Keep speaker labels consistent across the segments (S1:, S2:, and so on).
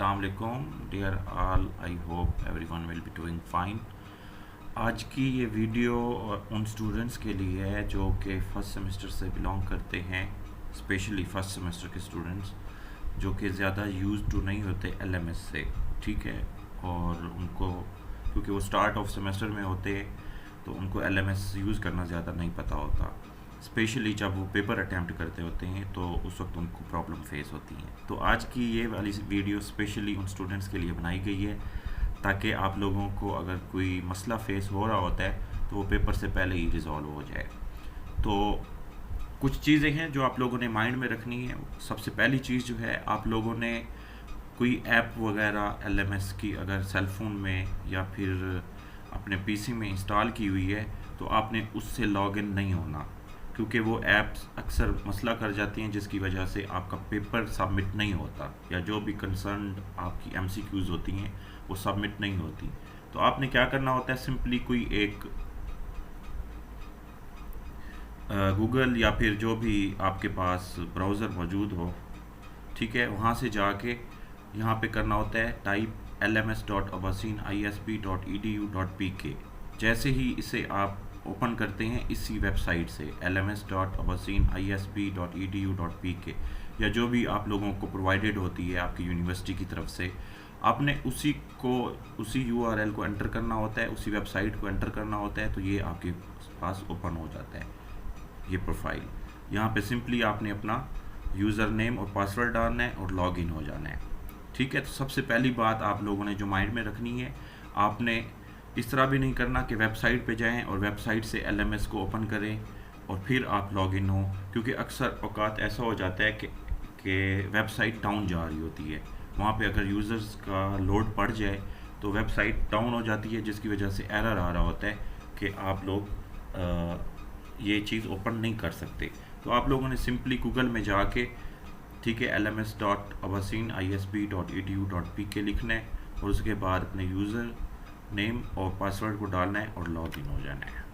S1: अस्सलाम वालेकुम dear all, I hope everyone will be doing fine. आज की ये वीडियो उन स्टूडेंट्स के लिए है जो कि फ़र्स्ट सेमेस्टर से बिलोंग करते हैं, स्पेशली फ़र्स्ट सेमेस्टर के स्टूडेंट्स जो कि ज़्यादा यूज़ टू नहीं होते एलएमएस से, ठीक है। और उनको क्योंकि वो स्टार्ट ऑफ सेमेस्टर में होते हैं तो उनको एलएमएस यूज़ करना ज़्यादा नहीं पता होता, स्पेशली जब वो पेपर अटैम्प्ट करते होते हैं तो उस वक्त उनको प्रॉब्लम फेस होती है। तो आज की ये वाली वीडियो स्पेशली उन स्टूडेंट्स के लिए बनाई गई है ताकि आप लोगों को अगर कोई मसला फेस हो रहा होता है तो वो पेपर से पहले ही रिज़ॉल्व हो जाए। तो कुछ चीज़ें हैं जो आप लोगों ने माइंड में रखनी है। सबसे पहली चीज़ जो है, आप लोगों ने कोई ऐप वगैरह एलएमएस की अगर सेल फ़ोन में या फिर अपने पीसी में इंस्टॉल की हुई है तो आपने उससे लॉगिन नहीं होना, क्योंकि वो ऐप्स अक्सर मसला कर जाती हैं जिसकी वजह से आपका पेपर सबमिट नहीं होता या जो भी कंसर्न आपकी एमसीक्यूज़ होती हैं वो सबमिट नहीं होती। तो आपने क्या करना होता है, सिंपली कोई एक गूगल या फिर जो भी आपके पास ब्राउज़र मौजूद हो, ठीक है, वहाँ से जाके यहाँ पे करना होता है टाइप lms.abasin.isb.edu.pk। जैसे ही इसे आप ओपन करते हैं इसी वेबसाइट से lms.abasin.isb.edu.pk या जो भी आप लोगों को प्रोवाइडेड होती है आपकी यूनिवर्सिटी की तरफ से, आपने उसी यूआरएल को एंटर करना होता है, उसी वेबसाइट को एंटर करना होता है, तो ये आपके पास ओपन हो जाता है ये प्रोफाइल। यहाँ पे सिंपली आपने अपना यूज़र नेम और पासवर्ड डालना है और लॉगिन हो जाना है, ठीक है। तो सबसे पहली बात आप लोगों ने जो माइंड में रखनी है, आपने इस तरह भी नहीं करना कि वेबसाइट पे जाएं और वेबसाइट से एलएमएस को ओपन करें और फिर आप लॉगिन हो, क्योंकि अक्सर औकात ऐसा हो जाता है कि वेबसाइट डाउन जा रही होती है, वहाँ पे अगर यूज़र्स का लोड पड़ जाए तो वेबसाइट डाउन हो जाती है, जिसकी वजह से एरर आ रहा होता है कि आप लोग ये चीज़ ओपन नहीं कर सकते। तो आप लोगों ने सिंपली गूगल में जाके, ठीक है, lms.abasin.isb.edu.pk लिखना है और उसके बाद अपने यूज़र नेम और पासवर्ड को डालना है और लॉगिन हो जाना है,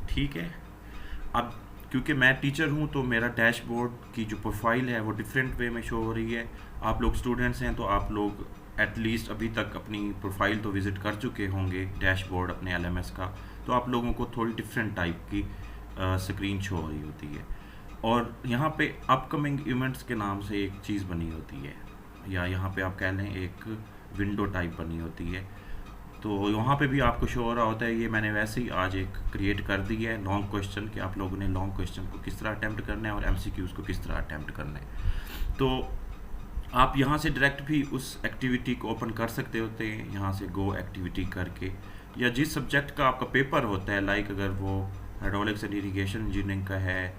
S1: ठीक है। अब क्योंकि मैं टीचर हूँ तो मेरा डैशबोर्ड की जो प्रोफाइल है वो डिफरेंट वे में शो हो रही है। आप लोग स्टूडेंट्स हैं तो आप लोग एटलीस्ट अभी तक अपनी प्रोफाइल तो विज़िट कर चुके होंगे, डैशबोर्ड अपने एलएमएस का, तो आप लोगों को थोड़ी डिफरेंट टाइप की स्क्रीन शो हो रही होती है। और यहाँ पे अपकमिंग इवेंट्स के नाम से एक चीज़ बनी होती है, या यहाँ पे आप कह लें एक विंडो टाइप बनी होती है, तो वहाँ पे भी आपको शो हो रहा होता है। ये मैंने वैसे ही आज एक क्रिएट कर दी है लॉन्ग क्वेश्चन, कि आप लोगों ने लॉन्ग क्वेश्चन को किस तरह अटैम्प्ट करना है और एमसीक्यूज़ को किस तरह अटैम्प्ट करना है। तो आप यहाँ से डायरेक्ट भी उस एक्टिविटी को ओपन कर सकते होते हैं, यहाँ से गो एक्टिविटी करके, या जिस सब्जेक्ट का आपका पेपर होता है, लाइक अगर वो हाइड्रोलिक्स एंड इरिगेशन इंजीनियरिंग का है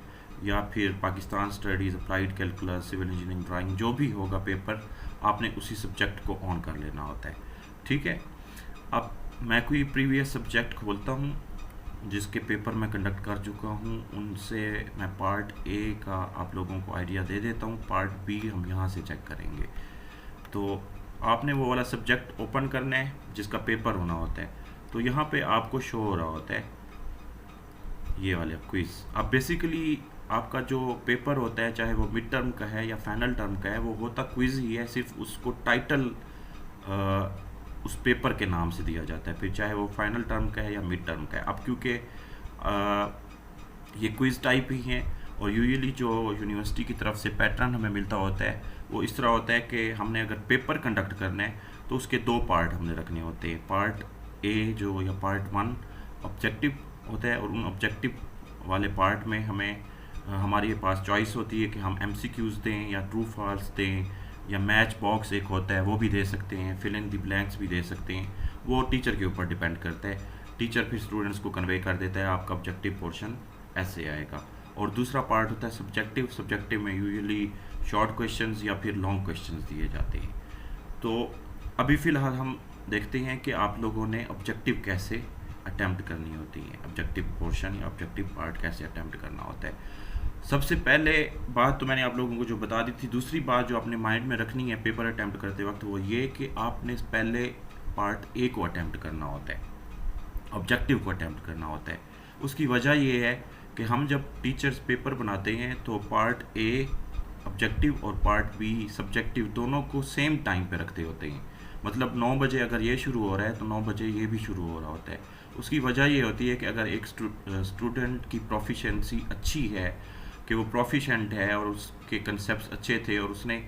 S1: या फिर Pakistan studies, applied calculus, civil engineering, drawing, जो भी होगा पेपर, आपने उसी सब्जेक्ट को ऑन कर लेना होता है, ठीक है। अब मैं कोई प्रीवियस सब्जेक्ट खोलता हूँ जिसके पेपर मैं कंडक्ट कर चुका हूँ, उनसे मैं पार्ट ए का आप लोगों को आइडिया दे देता हूँ, पार्ट बी हम यहाँ से चेक करेंगे। तो आपने वो वाला सब्जेक्ट ओपन करना है जिसका पेपर होना होता है, तो यहाँ पे आपको शो हो रहा होता है ये वाला क्विज़। अब बेसिकली आपका जो पेपर होता है, चाहे वो मिड टर्म का है या फाइनल टर्म का है, वो होता क्विज़ ही है, सिर्फ उसको टाइटल उस पेपर के नाम से दिया जाता है, फिर चाहे वो फाइनल टर्म का है या मिड टर्म का है। अब क्योंकि ये क्विज़ टाइप ही हैं और यूजुअली जो यूनिवर्सिटी की तरफ से पैटर्न हमें मिलता होता है वो इस तरह होता है कि हमने अगर पेपर कंडक्ट करना है तो उसके दो पार्ट हमने रखने होते हैं। पार्ट ए जो या पार्ट 1 ऑब्जेक्टिव होता है, और उन ऑब्जेक्टिव वाले पार्ट में हमें हमारे पास चॉइस होती है कि हम एमसीक्यूज़ दें या ट्रू फॉल्स दें, या मैच बॉक्स एक होता है वो भी दे सकते हैं, फिल इन द ब्लैंक्स भी दे सकते हैं। वो टीचर के ऊपर डिपेंड करता है, टीचर फिर स्टूडेंट्स को कन्वे कर देता है आपका ऑब्जेक्टिव पोर्शन ऐसे आएगा। और दूसरा पार्ट होता है सब्जेक्टिव। सब्जेक्टिव में यूजुअली शॉर्ट क्वेश्चंस या फिर लॉन्ग क्वेश्चंस दिए जाते हैं। तो अभी फ़िलहाल हम देखते हैं कि आप लोगों ने ऑब्जेक्टिव कैसे अटैम्प्ट करनी होती है, ऑब्जेक्टिव पोर्शन या ऑब्जेक्टिव पार्ट कैसे अटैम्प्ट करना होता है। सबसे पहले बात तो मैंने आप लोगों को जो बता दी थी। दूसरी बात जो आपने माइंड में रखनी है पेपर अटैम्प्ट करते वक्त, वो ये कि आपने पहले पार्ट ए को अटैम्प्ट करना होता है, ऑब्जेक्टिव को अटैम्प्ट करना होता है। उसकी वजह ये है कि हम जब टीचर्स पेपर बनाते हैं तो पार्ट ए ऑब्जेक्टिव और पार्ट बी सब्जेक्टिव दोनों को सेम टाइम पे रखते होते हैं। मतलब 9 बजे अगर ये शुरू हो रहा है तो 9 बजे ये भी शुरू हो रहा होता है। उसकी वजह ये होती है कि अगर एक स्टूडेंट की प्रोफिशेंसी अच्छी है, कि वो प्रोफिशेंट है और उसके कंसेप्ट्स अच्छे थे और उसने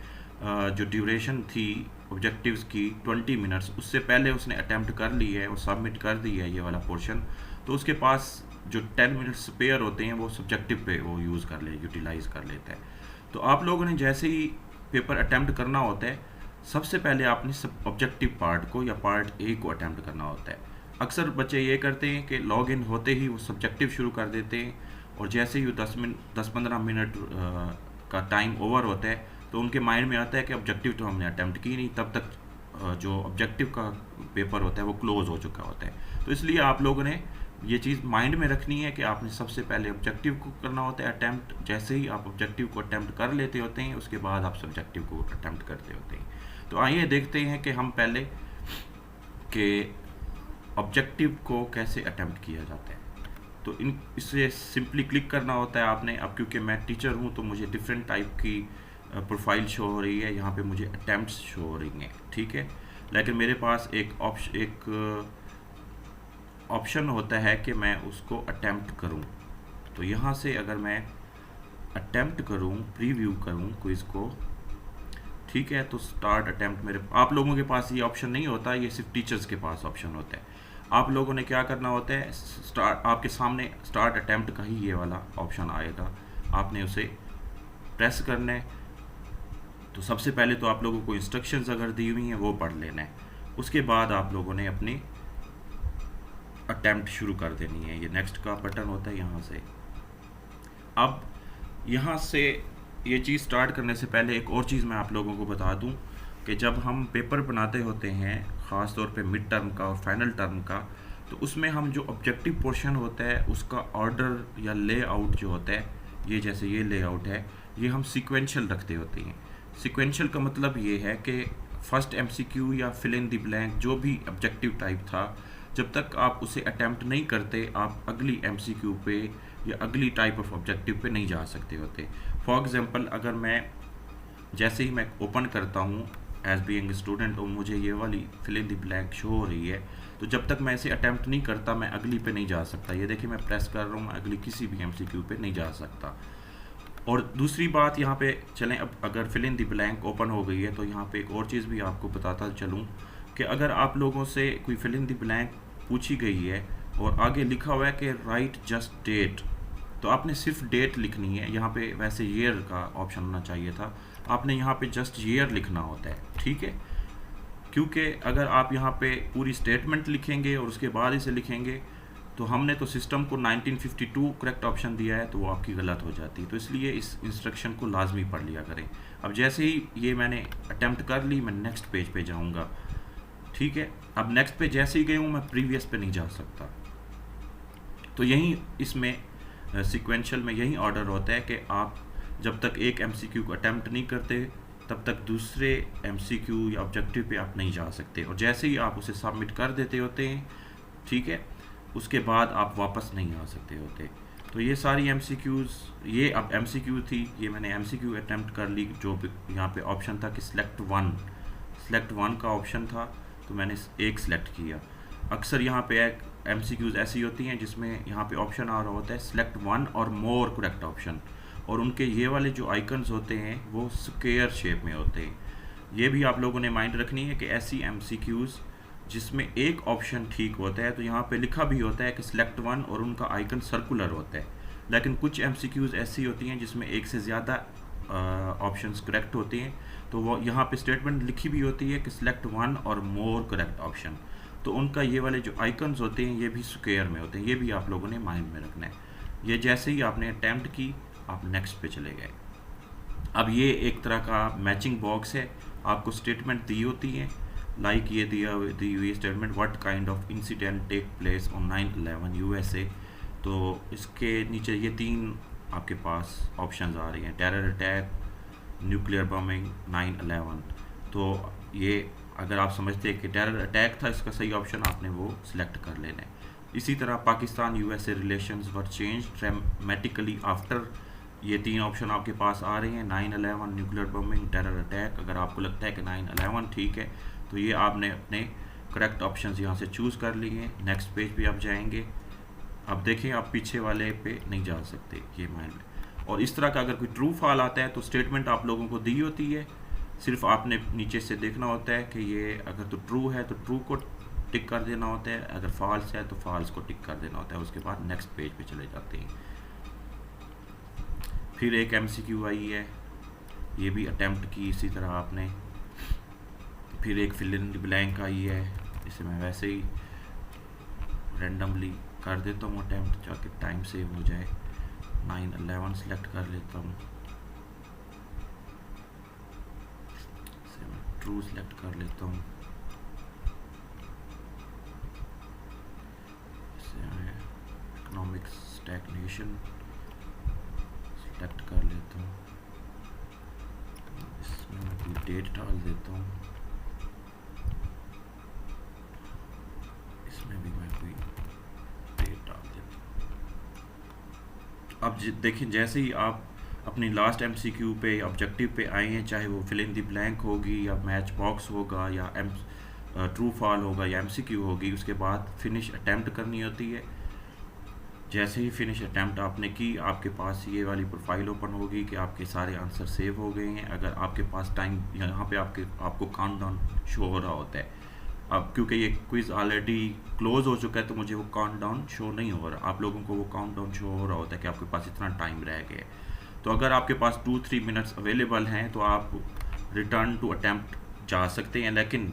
S1: जो ड्यूरेशन थी ऑब्जेक्टिव्स की 20 मिनट्स, उससे पहले उसने अटैम्प्ट कर ली है और सबमिट कर दी है ये वाला पोर्शन, तो उसके पास जो 10 मिनट्स स्पेयर होते हैं वो सब्जेक्टिव पे वो यूटिलाइज़ कर लेता है। तो आप लोगों ने जैसे ही पेपर अटैम्प्ट करना होता है, सबसे पहले आपने सब ऑब्जेक्टिव पार्ट को या पार्ट ए को अटैम्प्ट करना होता है। अक्सर बच्चे ये करते हैं कि लॉग इन होते ही वो सब्जेक्टिव शुरू कर देते हैं और जैसे ही वो 10-15 मिनट का टाइम ओवर होता है तो उनके माइंड में आता है कि ऑब्जेक्टिव तो हमने अटैम्प्ट की नहीं, तब तक जो ऑब्जेक्टिव का पेपर होता है वो क्लोज हो चुका होता है। तो इसलिए आप लोगों ने ये चीज़ माइंड में रखनी है कि आपने सबसे पहले ऑब्जेक्टिव को करना होता है अटैम्प्ट। जैसे ही आप ऑब्जेक्टिव को अटैम्प्ट कर लेते होते हैं उसके बाद आप सब्जेक्टिव को अटैम्प्ट करते होते हैं। तो आइए देखते हैं कि हम पहले के ऑब्जेक्टिव को कैसे अटैम्प्ट किया जाता है। तो इससे सिंपली क्लिक करना होता है आपने। अब क्योंकि मैं टीचर हूँ तो मुझे डिफरेंट टाइप की प्रोफाइल शो हो रही है, यहाँ पे मुझे अटैम्प्ट्स शो हो रही हैं, ठीक है। लेकिन मेरे पास एक ऑप्शन होता है कि मैं उसको अटैम्प्ट करूँ। तो यहाँ से अगर मैं अटैम्प्ट करूँ, प्रीव्यू करूँ क्विज़ को, ठीक है, तो स्टार्ट अटैम्प्ट मेरे आप लोगों के पास ये ऑप्शन नहीं होता, ये सिर्फ टीचर्स के पास ऑप्शन होता है। आप लोगों ने क्या करना होता है, आपके सामने स्टार्ट अटैम्प्ट का ही ये वाला ऑप्शन आएगा, आपने उसे प्रेस करना है। तो सबसे पहले तो आप लोगों को इंस्ट्रक्शंस अगर दी हुई हैं वो पढ़ लेना है, उसके बाद आप लोगों ने अपनी अटैम्प्ट शुरू कर देनी है। ये नेक्स्ट का बटन होता है यहाँ से। अब यहाँ से ये चीज़ स्टार्ट करने से पहले एक और चीज़ मैं आप लोगों को बता दूँ कि जब हम पेपर बनाते होते हैं, ख़ास तौर पे मिड टर्म का और फाइनल टर्म का, तो उसमें हम जो ऑब्जेक्टिव पोर्शन होता है उसका ऑर्डर या लेआउट जो होता है, ये जैसे ये लेआउट है, ये हम सीक्वेंशियल रखते होते हैं। सीक्वेंशियल का मतलब ये है कि फर्स्ट एमसीक्यू या फिल इन द ब्लैंक जो भी ऑब्जेक्टिव टाइप था, जब तक आप उसे अटैम्प्ट नहीं करते आप अगली एमसीक्यू पे या अगली टाइप ऑफ ऑब्जेक्टिव पे नहीं जा सकते होते। फॉर एग्जांपल, अगर मैं जैसे ही मैं ओपन करता हूँ एज बीइंग स्टूडेंट और मुझे ये वाली fill in the blank show हो रही है, तो जब तक मैं इसे अटैम्प्ट नहीं करता मैं अगली पे नहीं जा सकता। ये देखिए मैं प्रेस कर रहा हूँ, मैं अगली किसी भी एमसीक्यू पे नहीं जा सकता। और दूसरी बात यहाँ पे चलें, अब अगर fill in the blank open हो गई है तो यहाँ पे एक और चीज़ भी आपको बताता चलूँ कि अगर आप लोगों से कोई फिल इन द ब्लैंक पूछी गई है और आगे लिखा हुआ है कि राइट जस्ट डेट, तो आपने सिर्फ डेट लिखनी है। यहाँ पे वैसे ईयर का ऑप्शन होना चाहिए था, आपने यहाँ पे जस्ट ईयर लिखना होता है, ठीक है। क्योंकि अगर आप यहाँ पे पूरी स्टेटमेंट लिखेंगे और उसके बाद इसे लिखेंगे तो हमने तो सिस्टम को 1952 करेक्ट ऑप्शन दिया है, तो वो आपकी गलत हो जाती है। तो इसलिए इस इंस्ट्रक्शन को लाजमी पढ़ लिया करें। अब जैसे ही ये मैंने अटैम्प्ट कर ली, मैं नेक्स्ट पेज पे जाऊँगा, ठीक है। अब नेक्स्ट पे जैसे ही गई हूँ मैं प्रीवियस पे नहीं जा सकता। तो यही इसमें सीक्वेंशियल में यही ऑर्डर होता है कि आप जब तक एक एमसीक्यू को अटैम्प्ट नहीं करते तब तक दूसरे एमसीक्यू या ऑब्जेक्टिव पे आप नहीं जा सकते, और जैसे ही आप उसे सबमिट कर देते होते हैं, ठीक है, उसके बाद आप वापस नहीं आ सकते होते। तो ये सारी एमसीक्यूज़, ये अब एमसीक्यू थी, ये मैंने एमसीक्यू अटैम्प्ट कर ली। जो यहाँ पे ऑप्शन था कि सिलेक्ट वन का ऑप्शन था, तो मैंने एक सिलेक्ट किया। अक्सर यहाँ पे एमसीक्यूज़ ऐसी होती हैं जिसमें यहाँ पे ऑप्शन आ रहा होता है सिलेक्ट वन और मोर करेक्ट ऑप्शन, और उनके ये वाले जो आइकन्स होते हैं वो स्क्वायर शेप में होते हैं। ये भी आप लोगों ने माइंड रखनी है कि ऐसी एमसीक्यूज़ जिसमें एक ऑप्शन ठीक होता है, तो यहाँ पे लिखा भी होता है कि सिलेक्ट वन और उनका आइकन सर्कुलर होता है। लेकिन कुछ एमसीक्यूज़ ऐसी होती हैं जिसमें एक से ज़्यादा ऑप्शंस करेक्ट होते हैं, तो वो यहाँ पे स्टेटमेंट लिखी भी होती है कि सिलेक्ट वन और मोर करेक्ट ऑप्शन, तो उनका ये वाले जो आइकन्स होते हैं ये भी स्क्वायर में होते हैं। ये भी आप लोगों ने माइंड में रखना है। ये जैसे ही आपने अटैम्प्ट की आप नेक्स्ट पे चले गए। अब ये एक तरह का मैचिंग बॉक्स है, आपको स्टेटमेंट दी होती है, लाइक ये दी हुई statement what kind of incident take place on 9/11 USA। तो इसके नीचे ये 3 आपके पास ऑप्शंस आ रही हैं, टेरर अटैक, न्यूक्लियर बॉम्बिंग, 9/11। तो ये अगर आप समझते हैं कि टेरर अटैक था इसका सही ऑप्शन, आपने वो सिलेक्ट कर लेना है। इसी तरह पाकिस्तान USA रिलेशंस वर चेंज ड्रामेटिकली आफ्टर ये 3 ऑप्शन आपके पास आ रहे हैं, 9/11 न्यूक्लियर बम्बिंग, टेरर अटैक। अगर आपको लगता है कि 9/11 ठीक है तो ये आपने अपने करेक्ट ऑप्शंस यहाँ से चूज़ कर लिए हैं। नेक्स्ट पेज पे आप जाएंगे। अब देखें आप पीछे वाले पे नहीं जा सकते, ये माइंड में। और इस तरह का अगर कोई ट्रू फॉल आता है तो स्टेटमेंट आप लोगों को दी होती है, सिर्फ आपने नीचे से देखना होता है कि ये अगर तो ट्रू है तो ट्रू को टिक कर देना होता है, अगर फॉल्स है तो फॉल्स को टिक कर देना होता है। उसके बाद नेक्स्ट पेज पे चले जाते हैं। फिर एक MCQ आई है, ये भी अटेम्प्ट की इसी तरह आपने। फिर एक फिल इन द ब्लैंक आई है, इसे मैं वैसे ही रैंडमली कर देता हूँ अटेम्प्ट, जाके टाइम सेव हो जाए। 9/11 सेलेक्ट कर लेता हूँ, इसे मैं ट्रू सेलेक्ट कर लेता हूँ, इसे मैं इकोनॉमिक स्टैग्नेशन सेलेक्ट कर लेता हूँ, इसमें मैं कोई डेट डाल देता हूँ, इसमें भी मैं कोई डेट डाल देता हूँ। अब देखिए जैसे ही आप अपनी लास्ट MCQ पे ऑब्जेक्टिव पे आए हैं, चाहे वो फिल इन द ब्लैंक होगी या मैच बॉक्स होगा या ट्रू फॉल होगा या MCQ होगी, उसके बाद फिनिश अटैम्प्ट करनी होती है। जैसे ही फिनिश अटैम्प्ट आपने की, आपके पास ये वाली प्रोफाइल ओपन होगी कि आपके सारे आंसर सेव हो गए हैं। अगर आपके पास टाइम यहाँ पे आपको काउंटडाउन शो हो रहा होता है। अब क्योंकि ये क्विज़ ऑलरेडी क्लोज हो चुका है तो मुझे वो काउंटडाउन शो नहीं हो रहा, आप लोगों को वो काउंटडाउन शो हो रहा होता है कि आपके पास इतना टाइम रह गया है। तो अगर आपके पास 2-3 मिनट्स अवेलेबल हैं तो आप रिटर्न टू अटैम्प्ट जा सकते हैं, लेकिन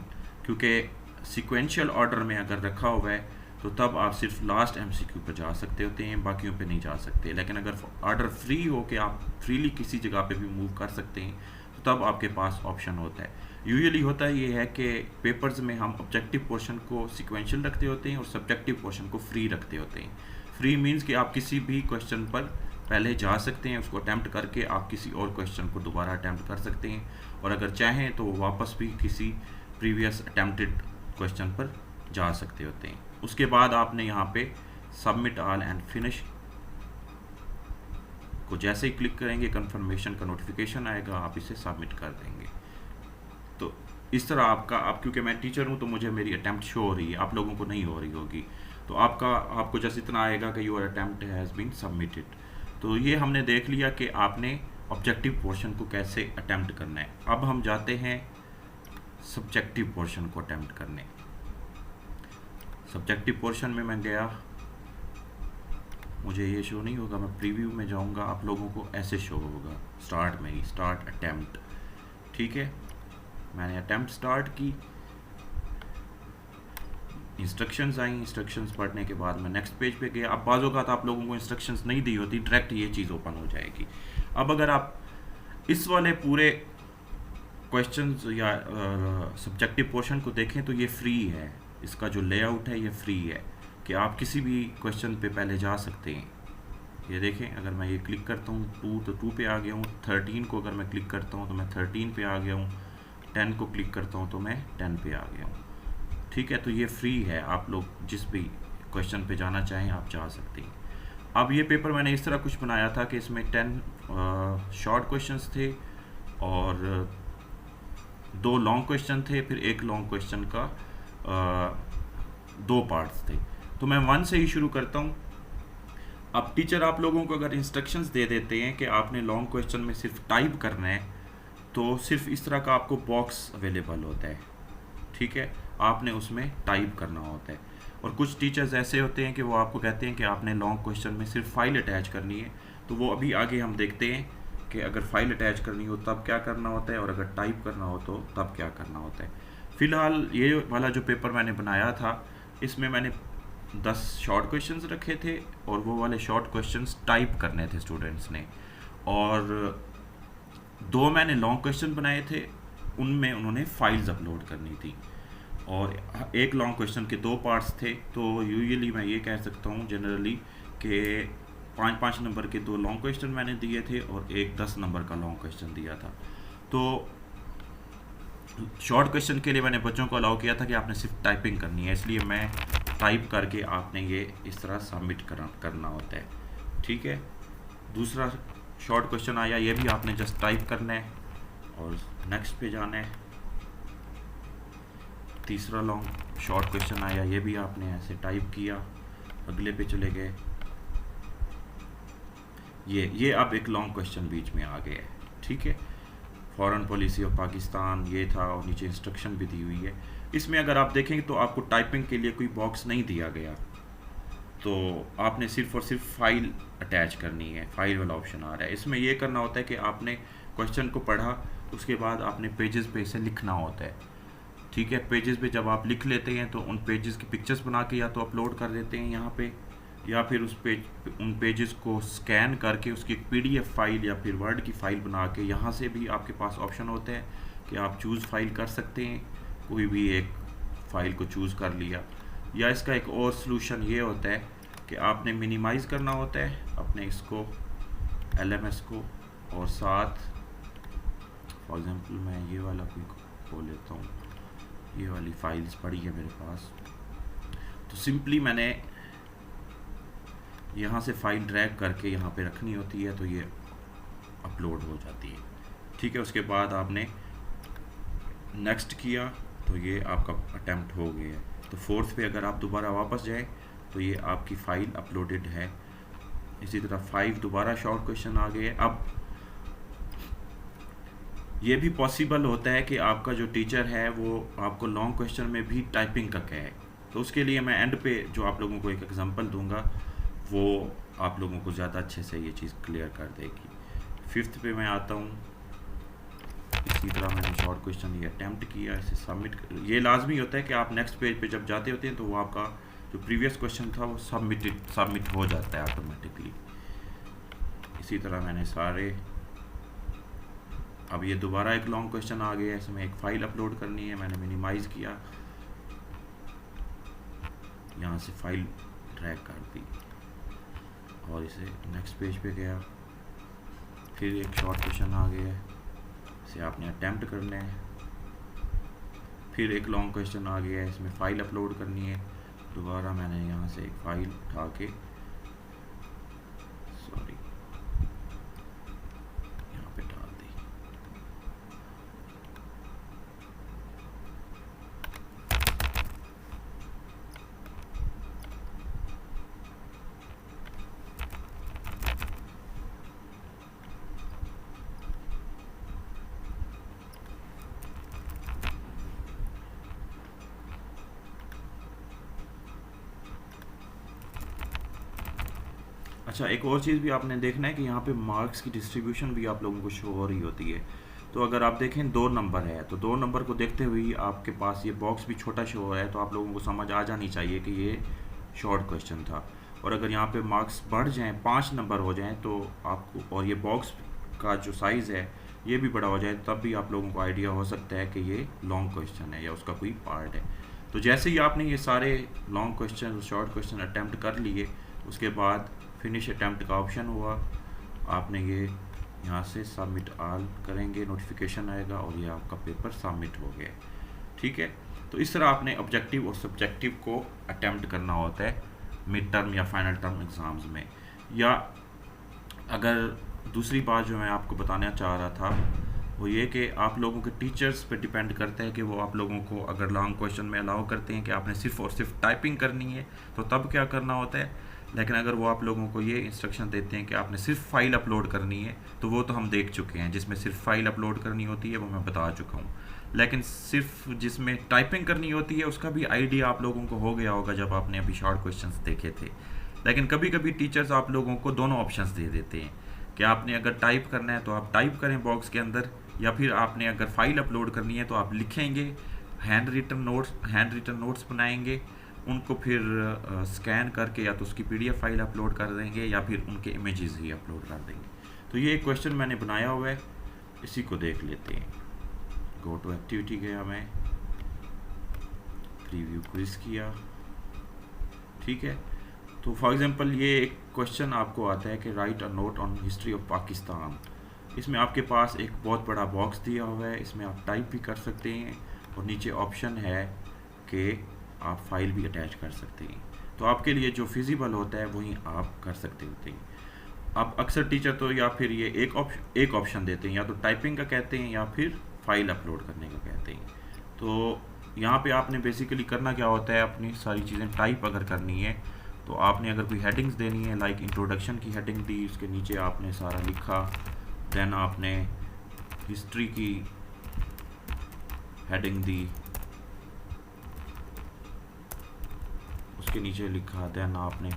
S1: क्योंकि सिक्वेंशियल ऑर्डर में अगर रखा हुआ है तो तब आप सिर्फ लास्ट MCQ पर जा सकते होते हैं, बाकियों पे नहीं जा सकते। लेकिन अगर ऑर्डर फ्री हो के आप फ्रीली किसी जगह पे भी मूव कर सकते हैं तो तब आपके पास ऑप्शन होता है। यूजुअली होता है ये है कि पेपर्स में हम ऑब्जेक्टिव पोर्शन को सिक्वेंशियल रखते होते हैं और सब्जेक्टिव पोर्शन को फ्री रखते होते हैं। फ्री मीन्स कि आप किसी भी क्वेश्चन पर पहले जा सकते हैं, उसको अटैम्प्ट करके आप किसी और क्वेश्चन को दोबारा अटैम्प्ट कर सकते हैं, और अगर चाहें तो वापस भी किसी प्रीवियस अटैम्प्टेड क्वेश्चन पर जा सकते होते हैं। उसके बाद आपने यहाँ पे सबमिट ऑल एंड फिनिश को जैसे ही क्लिक करेंगे, कंफर्मेशन का नोटिफिकेशन आएगा, आप इसे सबमिट कर देंगे। तो इस तरह आप क्योंकि मैं टीचर हूँ तो मुझे मेरी अटैम्प्ट शो हो रही है, आप लोगों को नहीं हो रही होगी, तो आपको जैसे इतना आएगा कि your attempt has been submitted. तो ये हमने देख लिया कि आपने ऑब्जेक्टिव पोर्शन को कैसे अटैम्प्ट करना है। अब हम जाते हैं सब्जेक्टिव पोर्शन को अटैम्प्ट करने। सब्जेक्टिव पोर्शन में मैं गया, मुझे ये शो नहीं होगा, मैं प्रीव्यू में जाऊंगा, आप लोगों को ऐसे शो होगा स्टार्ट में ही, स्टार्ट अटैम्प्ट। ठीक है, मैंने अटैम्प्ट स्टार्ट की, इंस्ट्रक्शंस आई, इंस्ट्रक्शंस पढ़ने के बाद मैं नेक्स्ट पेज पे गया। अब बाज़ औक़ात आप लोगों को इंस्ट्रक्शंस नहीं दी होती, डायरेक्ट ये चीज़ ओपन हो जाएगी। अब अगर आप इस वाले पूरे क्वेश्चंस या सब्जेक्टिव पोर्शन को देखें तो ये फ्री है, इसका जो लेआउट है ये फ्री है कि आप किसी भी क्वेश्चन पे पहले जा सकते हैं। ये देखें, अगर मैं ये क्लिक करता हूँ 2 तो 2 पे आ गया हूँ, 13 को अगर मैं क्लिक करता हूँ तो मैं 13 पे आ गया हूँ, 10 को क्लिक करता हूँ तो मैं 10 पे आ गया हूँ। ठीक है, तो ये फ्री है, आप लोग जिस भी क्वेश्चन पे जाना चाहें आप जा सकते हैं। अब ये पेपर मैंने इस तरह कुछ बनाया था कि इसमें 10 शॉर्ट क्वेश्चंस थे और 2 लॉन्ग क्वेश्चन थे, फिर एक लॉन्ग क्वेश्चन का 2 पार्ट्स थे। तो मैं 1 से ही शुरू करता हूँ। अब टीचर आप लोगों को अगर इंस्ट्रक्शंस दे देते हैं कि आपने लॉन्ग क्वेश्चन में सिर्फ टाइप करना है, तो सिर्फ इस तरह का आपको बॉक्स अवेलेबल होता है। ठीक है, आपने उसमें टाइप करना होता है। और कुछ टीचर्स ऐसे होते हैं कि वो आपको कहते हैं कि आपने लॉन्ग क्वेश्चन में सिर्फ फाइल अटैच करनी है, तो वो अभी आगे हम देखते हैं कि अगर फाइल अटैच करनी हो तब क्या करना होता है और अगर टाइप करना हो तो तब क्या करना होता है। फ़िलहाल ये वाला जो पेपर मैंने बनाया था इसमें मैंने 10 शॉर्ट क्वेश्चंस रखे थे और वो वाले शॉर्ट क्वेश्चंस टाइप करने थे स्टूडेंट्स ने, और 2 मैंने लॉन्ग क्वेश्चन बनाए थे, उनमें उन्होंने फाइल्स अपलोड करनी थी, और एक लॉन्ग क्वेश्चन के 2 पार्ट्स थे। तो यूजुअली मैं ये कह सकता हूँ जनरली कि 5-5 नंबर के 2 लॉन्ग क्वेश्चन मैंने दिए थे और एक 10 नंबर का लॉन्ग क्वेश्चन दिया था। तो शॉर्ट क्वेश्चन के लिए मैंने बच्चों को अलाउ किया था कि आपने सिर्फ टाइपिंग करनी है, इसलिए मैं टाइप करके आपने ये इस तरह सबमिट करना होता है। ठीक है, दूसरा शॉर्ट क्वेश्चन आया, ये भी आपने जस्ट टाइप करना है और नेक्स्ट पे जाना है। तीसरा लॉन्ग शॉर्ट क्वेश्चन आया, ये भी आपने ऐसे टाइप किया, अगले पे चले गए। ये अब एक लॉन्ग क्वेश्चन बीच में आ गया है, ठीक है। फॉरेन पॉलिसी ऑफ पाकिस्तान ये था और नीचे इंस्ट्रक्शन भी दी हुई है। इसमें अगर आप देखेंगे तो आपको टाइपिंग के लिए कोई बॉक्स नहीं दिया गया, तो आपने सिर्फ और सिर्फ फाइल अटैच करनी है, फाइल वाला ऑप्शन आ रहा है। इसमें ये करना होता है कि आपने क्वेश्चन को पढ़ा, उसके बाद आपने पेजेस पे इसे लिखना होता है, ठीक है। पेजेस पे जब आप लिख लेते हैं तो उन पेजेस की पिक्चर्स बना के या तो अपलोड कर देते हैं यहाँ पे, या फिर उन पेजेस को स्कैन करके उसकी एक PDF फाइल या फिर वर्ड की फ़ाइल बना के, यहाँ से भी आपके पास ऑप्शन होता है कि आप चूज़ फाइल कर सकते हैं, कोई भी एक फ़ाइल को चूज़ कर लिया। या इसका एक और सलूशन ये होता है कि आपने मिनिमाइज़ करना होता है अपने इसको LMS को, और साथ फॉर एग्ज़ाम्पल मैं ये वाला कोई खोल लेता हूँ, ये वाली फाइल्स पड़ी है मेरे पास, तो सिंपली मैंने यहाँ से फ़ाइल ड्रैग करके यहाँ पे रखनी होती है, तो ये अपलोड हो जाती है, ठीक है। उसके बाद आपने नेक्स्ट किया तो ये आपका अटेम्प्ट हो गया है। तो फोर्थ पे अगर आप दोबारा वापस जाएं तो ये आपकी फ़ाइल अपलोडेड है। इसी तरह 5 दोबारा शॉर्ट क्वेश्चन आ गए। अब ये भी पॉसिबल होता है कि आपका जो टीचर है वो आपको लॉन्ग क्वेश्चन में भी टाइपिंग का कहे, तो उसके लिए मैं एंड पे जो आप लोगों को एक एग्जांपल दूंगा वो आप लोगों को ज़्यादा अच्छे से ये चीज़ क्लियर कर देगी। 5th पे मैं आता हूँ। इसी तरह मैंने शॉर्ट क्वेश्चन ये अटैम्प्ट किया, इसे सबमिट। ये लाजमी होता है कि आप नेक्स्ट पेज पे जब जाते होते हैं तो वो आपका जो प्रीवियस क्वेश्चन था वो सबमिट हो जाता है ऑटोमेटिकली। इसी तरह मैंने सारे, अब ये दोबारा एक लॉन्ग क्वेश्चन आ गया, इसमें एक फ़ाइल अपलोड करनी है, मैंने मिनिमाइज़ किया, यहाँ से फ़ाइल ड्रैग कर दी और इसे नेक्स्ट पेज पे गया। फिर एक शॉर्ट क्वेश्चन आ गया, इसे आपने अटैम्प्ट करना है। फिर एक लॉन्ग क्वेश्चन आ गया, इसमें फ़ाइल अपलोड करनी है। दोबारा मैंने यहाँ से एक फ़ाइल उठा के यहाँ पे डाल दी। अच्छा, एक और चीज़ भी आपने देखना है कि यहाँ पे मार्क्स की डिस्ट्रीब्यूशन भी आप लोगों को शो हो रही होती है। तो अगर आप देखें 2 नंबर है, तो 2 नंबर को देखते हुए आपके पास ये बॉक्स भी छोटा शो हो रहा है, तो आप लोगों को समझ आ जानी चाहिए कि ये शॉर्ट क्वेश्चन था। और अगर यहाँ पे मार्क्स बढ़ जाएँ, 5 नंबर हो जाएँ तो आपको, और ये बॉक्स का जो साइज़ है ये भी बड़ा हो जाए, तब भी आप लोगों को आइडिया हो सकता है कि ये लॉन्ग क्वेश्चन है या उसका कोई पार्ट है। तो जैसे ही आपने ये सारे long question, short question attempt कर लिए, उसके बाद फिनिश अटैम्प्ट का ऑप्शन हुआ, आपने ये यहाँ से सबमिट ऑल करेंगे, नोटिफिकेशन आएगा और ये आपका पेपर सबमिट हो गया, ठीक है। तो इस तरह आपने ऑब्जेक्टिव और सब्जेक्टिव को अटैम्प्ट करना होता है मिड टर्म या फाइनल टर्म एग्ज़ाम्स में। या अगर दूसरी बात जो मैं आपको बताना चाह रहा था वो ये कि आप लोगों के टीचर्स पे डिपेंड करता है कि वो आप लोगों को अगर लॉन्ग क्वेश्चन में अलाउ करते हैं कि आपने सिर्फ़ और सिर्फ टाइपिंग करनी है तो तब क्या करना होता है। लेकिन अगर वो आप लोगों को ये इंस्ट्रक्शन देते हैं कि आपने सिर्फ फ़ाइल अपलोड करनी है, तो वो तो हम देख चुके हैं, जिसमें सिर्फ फ़ाइल अपलोड करनी होती है वो मैं बता चुका हूँ। लेकिन सिर्फ जिसमें टाइपिंग करनी होती है उसका भी आइडिया आप लोगों को हो गया होगा जब आपने अभी शॉर्ट क्वेश्चंस देखे थे। लेकिन कभी कभी टीचर्स आप लोगों को दोनों ऑप्शंस दे देते हैं कि आपने अगर टाइप करना है तो आप टाइप करें बॉक्स के अंदर, या फिर आपने अगर फ़ाइल अपलोड करनी है तो आप लिखेंगे, हैंड रिटन नोट्स बनाएंगे, उनको फिर स्कैन करके या तो उसकी PDF फाइल अपलोड कर देंगे या फिर उनके इमेजेस ही अपलोड कर देंगे। तो ये एक क्वेश्चन मैंने बनाया हुआ है, इसी को देख लेते हैं। गो टू एक्टिविटी गया मैं, प्रीव्यू क्विज किया, ठीक है। तो फॉर एग्जांपल ये एक क्वेश्चन आपको आता है कि right a note on history of Pakistan. इसमें आपके पास एक बहुत बड़ा बॉक्स दिया हुआ है, इसमें आप टाइप भी कर सकते हैं और नीचे ऑप्शन है कि आप फाइल भी अटैच कर सकते हैं। तो आपके लिए जो फिजिबल होता है वही आप कर सकते होते हैं। अब अक्सर टीचर तो या फिर ये एक ऑप्शन देते हैं, या तो टाइपिंग का कहते हैं या फिर फाइल अपलोड करने का कहते हैं। तो यहाँ पे आपने बेसिकली करना क्या होता है, अपनी सारी चीज़ें टाइप अगर करनी है तो आपने अगर कोई हेडिंग्स देनी है, लाइक इंट्रोडक्शन की हेडिंग दी, उसके नीचे आपने सारा लिखा, देन आपने हिस्ट्री की हेडिंग दी, उसके नीचे लिखा, देन आपने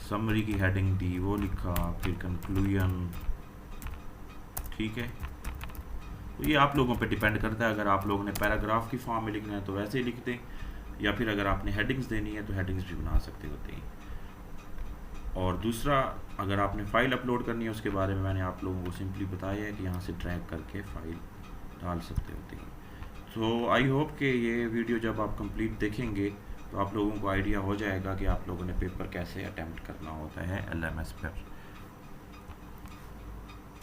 S1: समरी की हेडिंग दी, वो लिखा, फिर कंक्लूजन। ठीक है, तो ये आप लोगों पे डिपेंड करता है। अगर आप लोगों ने पैराग्राफ की फॉर्म में लिखना है तो वैसे ही लिख दें, या फिर अगर आपने हेडिंग्स देनी है तो हेडिंग्स भी बना सकते होते हैं। और दूसरा, अगर आपने फ़ाइल अपलोड करनी है उसके बारे में मैंने आप लोगों को सिंपली बताया है कि यहाँ से ड्रैग करके फ़ाइल डाल सकते होते हैं। तो आई होप कि ये वीडियो जब आप कंप्लीट देखेंगे तो आप लोगों को आइडिया हो जाएगा कि आप लोगों ने पेपर कैसे अटेम्प्ट करना होता है LMS पर।